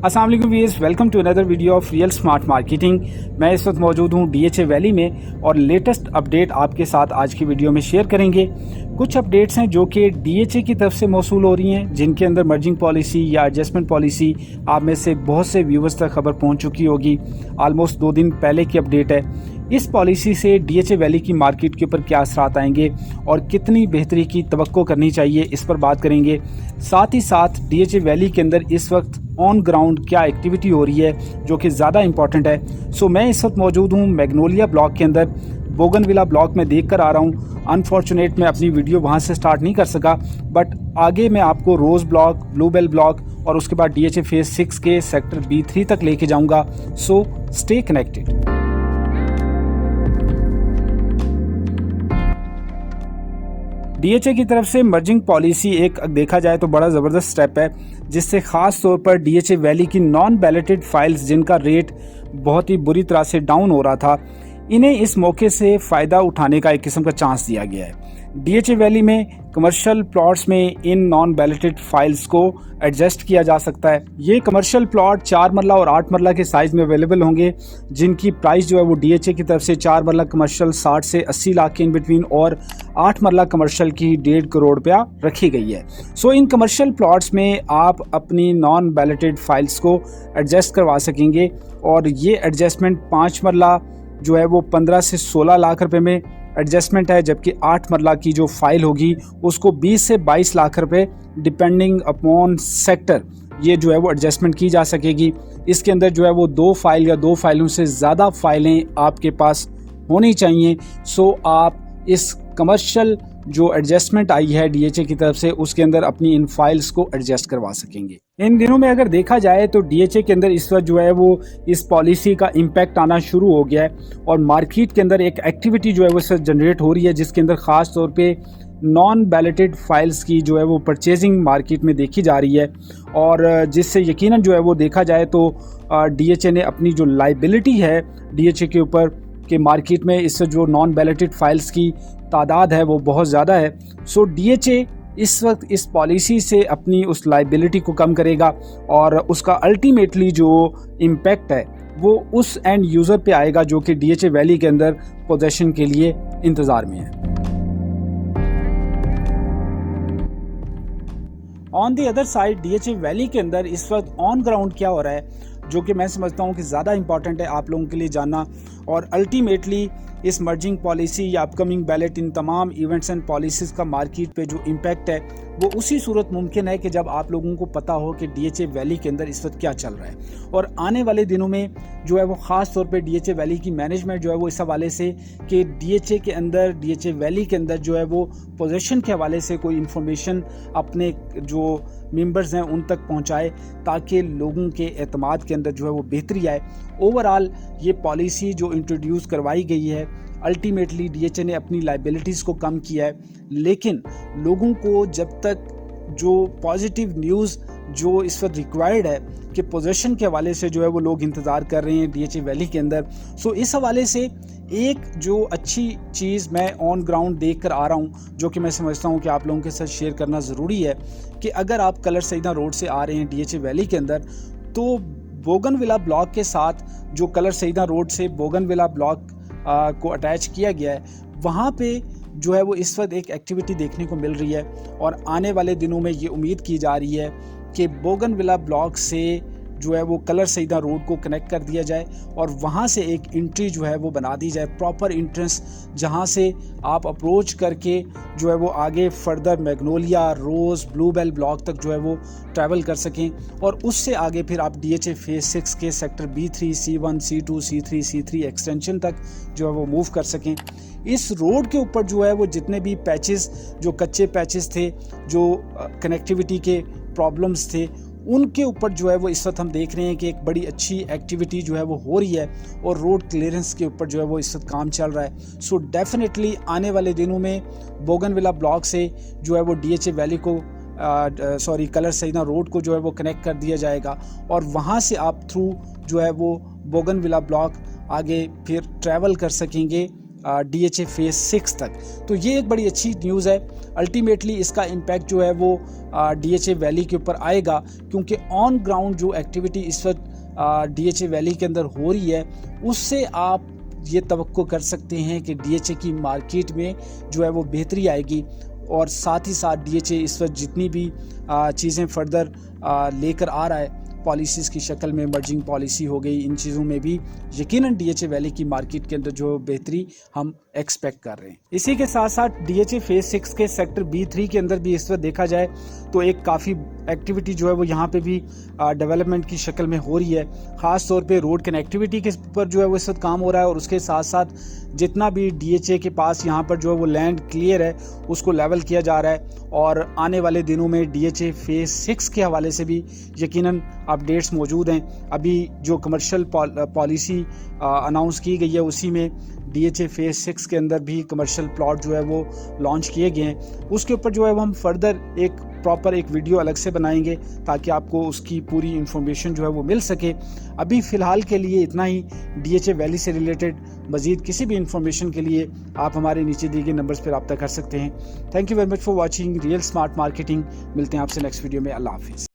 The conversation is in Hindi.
अस्सलाम वालेकुम viewers, welcome to another video of real smart marketing. मैं इस वक्त मौजूद हूँ डीएचए वैली में और लेटेस्ट अपडेट आपके साथ आज की वीडियो में शेयर करेंगे। कुछ अपडेट्स हैं जो कि डीएचए की तरफ से मौसूल हो रही हैं, जिनके अंदर मर्जिंग पॉलिसी या एडजस्टमेंट पॉलिसी आप में से बहुत से व्यूअर्स तक खबर पहुँच चुकी होगी। ऑलमोस्ट 2 दिन पहले की अपडेट है। इस पॉलिसी से डीएचए वैली की मार्केट के ऊपर क्या असरात आएंगे और कितनी बेहतरी की तवक्को करनी चाहिए, इस पर बात करेंगे। साथ ही साथ डीएचए वैली के अंदर इस वक्त ऑन ग्राउंड क्या एक्टिविटी हो रही है जो कि ज़्यादा इंपॉर्टेंट है। सो मैं इस वक्त मौजूद हूँ मैग्नोलिया ब्लॉक के अंदर, बोगनविला ब्लॉक में देख कर आ रहा हूँ। अनफॉर्चुनेट मैं अपनी वीडियो वहाँ से स्टार्ट नहीं कर सका, बट आगे मैं आपको रोज़ ब्लॉक, ब्लूबेल ब्लॉक और उसके बाद डीएचए फेज 6 के सेक्टर B3 तक लेके जाऊँगा। So stay connected. डीएचए की तरफ से मर्जिंग पॉलिसी एक देखा जाए तो बड़ा ज़बरदस्त स्टेप है, जिससे ख़ास तौर पर डीएचए वैली की नॉन बैलेटेड फाइल्स जिनका रेट बहुत ही बुरी तरह से डाउन हो रहा था, इन्हें इस मौके से फ़ायदा उठाने का एक किस्म का चांस दिया गया है। डीएचए वैली में कमर्शियल प्लॉट्स में इन नॉन बैलेटेड फाइल्स को एडजस्ट किया जा सकता है। ये कमर्शियल प्लॉट 4 मरला और 8 मरला के साइज़ में अवेलेबल होंगे, जिनकी प्राइस जो है वो डीएचए की तरफ से 4 मरला कमर्शियल 60 से 80 लाख के इन बिटवीन और 8 मरला कमर्शियल की 1.5 करोड़ रुपया रखी गई है। सो इन कमर्शियल प्लॉट्स में आप अपनी नॉन बैलेटेड फाइल्स को एडजस्ट करवा सकेंगे और ये एडजस्टमेंट 5 मरला जो है वो 15 से 16 लाख रुपए में एडजस्टमेंट है, जबकि 8 मरला की जो फाइल होगी उसको 20 से 22 लाख रुपए डिपेंडिंग अपॉन सेक्टर ये जो है वो एडजस्टमेंट की जा सकेगी। इसके अंदर जो है वो 2 फाइल या 2 फाइलों से ज़्यादा फाइलें आपके पास होनी चाहिए। सो आप इस कमर्शियल जो एडजस्टमेंट आई है डीएचए की तरफ से उसके अंदर अपनी इन फाइल्स को एडजस्ट करवा सकेंगे। इन दिनों में अगर देखा जाए तो डीएचए के अंदर इस वक्त जो है वो इस पॉलिसी का इम्पैक्ट आना शुरू हो गया है और मार्केट के अंदर एक एक्टिविटी जो है वो इससे जनरेट हो रही है, जिसके अंदर ख़ास तौर पे नॉन बैलेटेड फाइल्स की जो है वो परचेजिंग मार्केट में देखी जा रही है और जिससे यकीनन जो है वो देखा जाए तो डीएचए ने अपनी जो लाइबिलिटी है डीएचए के ऊपर कि मार्केट में इससे जो नॉन बैलेटेड फाइल्स की तादाद है वो बहुत ज़्यादा है। सो डीएचए इस वक्त इस पॉलिसी से अपनी उस लाइबिलिटी को कम करेगा और उसका अल्टीमेटली जो इम्पैक्ट है वो उस एंड यूज़र पे आएगा जो कि डीएचए वैली के अंदर पोजेशन के लिए इंतज़ार में है। On the other side DHA valley के अंदर इस वक्त ऑन ग्राउंड क्या हो रहा है जो कि मैं समझता हूँ कि ज़्यादा इंपॉर्टेंट है आप लोगों के लिए जानना। और अल्टीमेटली इस मर्जिंग पॉलिसी या अपकमिंग बैलेट इन तमाम इवेंट्स एंड पॉलिसीज़ का मार्केट पे जो इम्पैक्ट है वो उसी सूरत मुमकिन है कि जब आप लोगों को पता हो कि डीएचए वैली के अंदर इस वक्त क्या चल रहा है। और आने वाले दिनों में जो है वो ख़ास तौर पे डीएचए वैली की मैनेजमेंट जो है वो इस हवाले से कि डीएचए के अंदर डीएचए वैली के अंदर जो है वो पोजीशन के हवाले से कोई इन्फॉर्मेशन अपने जो मेंबर्स हैं उन तक पहुंचाए ताकि लोगों के एतमाद के अंदर जो है वो बेहतरी आए। ओवरऑल ये पॉलिसी जो इंट्रोड्यूस करवाई गई है अल्टीमेटली डीएचए ने अपनी लाइबिलिटीज़ को कम किया है, लेकिन लोगों को जब तक जो पॉजिटिव न्यूज़ जो इस वक्त रिक्वायर्ड है कि पोजीशन के हवाले से जो है वो लोग इंतज़ार कर रहे हैं डीएचए वैली के अंदर। सो इस हवाले से एक जो अच्छी चीज़ मैं ऑन ग्राउंड देख कर आ रहा हूँ जो कि मैं समझता हूँ कि आप लोगों के साथ शेयर करना ज़रूरी है कि अगर आप कलर सईदा रोड से आ रहे हैं डीएचए वैली के अंदर तो बोगनविला ब्लॉक के साथ जो कलर सईदा रोड से बोगनविला ब्लॉक को अटैच किया गया है वहाँ पे जो है वो इस वक्त एक एक्टिविटी देखने को मिल रही है और आने वाले दिनों में ये उम्मीद की जा रही है कि बोगनविला ब्लॉक से जो है वो कलर सईदा रोड को कनेक्ट कर दिया जाए और वहाँ से एक एंट्री जो है वो बना दी जाए, प्रॉपर एंट्रेंस, जहाँ से आप अप्रोच करके जो है वो आगे फर्दर मैग्नोलिया, रोज़, ब्लूबेल ब्लॉक तक जो है वो ट्रैवल कर सकें और उससे आगे फिर आप डीएचए फेज 6 के sector B3, C1, C2, C3 extension तक जो है वो मूव कर सकें। इस रोड के ऊपर जो है वो जितने भी पैचेस जो कच्चे पैचेस थे, जो कनेक्टिविटी के प्रॉब्लम्स थे, उनके ऊपर जो है वो इस वक्त हम देख रहे हैं कि एक बड़ी अच्छी एक्टिविटी जो है वो हो रही है और रोड क्लियरेंस के ऊपर जो है वो इस वक्त काम चल रहा है। सो डेफिनेटली आने वाले दिनों में बोगनविला ब्लॉक से जो है वो डीएचए वैली को कलर सईदा रोड को जो है वो कनेक्ट कर दिया जाएगा और वहाँ से आप थ्रू जो है वो बोगनविला ब्लॉक आगे फिर ट्रैवल कर सकेंगे DHA फेज 6 तक। तो ये एक बड़ी अच्छी न्यूज़ है। अल्टीमेटली इसका इम्पैक्ट जो है वो DHA वैली के ऊपर आएगा, क्योंकि ऑन ग्राउंड जो एक्टिविटी इस वक्त DHA वैली के अंदर हो रही है उससे आप ये तवक्को कर सकते हैं कि DHA की मार्केट में जो है वो बेहतरी आएगी। और साथ ही साथ DHA इस वक्त जितनी भी चीज़ें फर्दर लेकर आ रहा है पॉलिसीज़ की शक्ल में, मर्जिंग पॉलिसी हो गई, इन चीज़ों में भी यकीनन DHA वैली की मार्केट के अंदर जो बेहतरी हम एक्सपेक्ट कर रहे हैं। इसी के साथ साथ DHA फेज 6 के सेक्टर B3 के अंदर भी इस वक्त देखा जाए तो एक काफ़ी एक्टिविटी जो है वो यहाँ पे भी डेवलपमेंट की शक्ल में हो रही है। ख़ास तौर पे रोड कनेक्टिविटी के ऊपर जो है वो इस वक्त काम हो रहा है, और उसके साथ साथ जितना भी DHA के पास यहाँ पर जो है वो लैंड क्लियर है उसको लेवल किया जा रहा है। और आने वाले दिनों में DHA फेज 6 के हवाले से भी यकीनन अपडेट्स मौजूद हैं। अभी जो कमर्शियल पॉलिसी अनाउंस की गई है उसी में DHA फेज 6 के अंदर भी कमर्शियल प्लॉट जो है वो लॉन्च किए गए हैं। उसके ऊपर जो है वो हम फर्दर एक प्रॉपर एक वीडियो अलग से बनाएंगे ताकि आपको उसकी पूरी इन्फॉर्मेशन जो है वो मिल सके। अभी फ़िलहाल के लिए इतना ही। DHA वैली से रिलेटेड मज़ीद किसी भी इन्फॉर्मेशन के लिए आप हमारे नीचे दिए गए नंबर्स पर रब्ता कर सकते हैं। Thank you very much for watching real smart marketing. मिलते हैं आपसे नेक्स्ट वीडियो में। अल्लाह हाफिज़।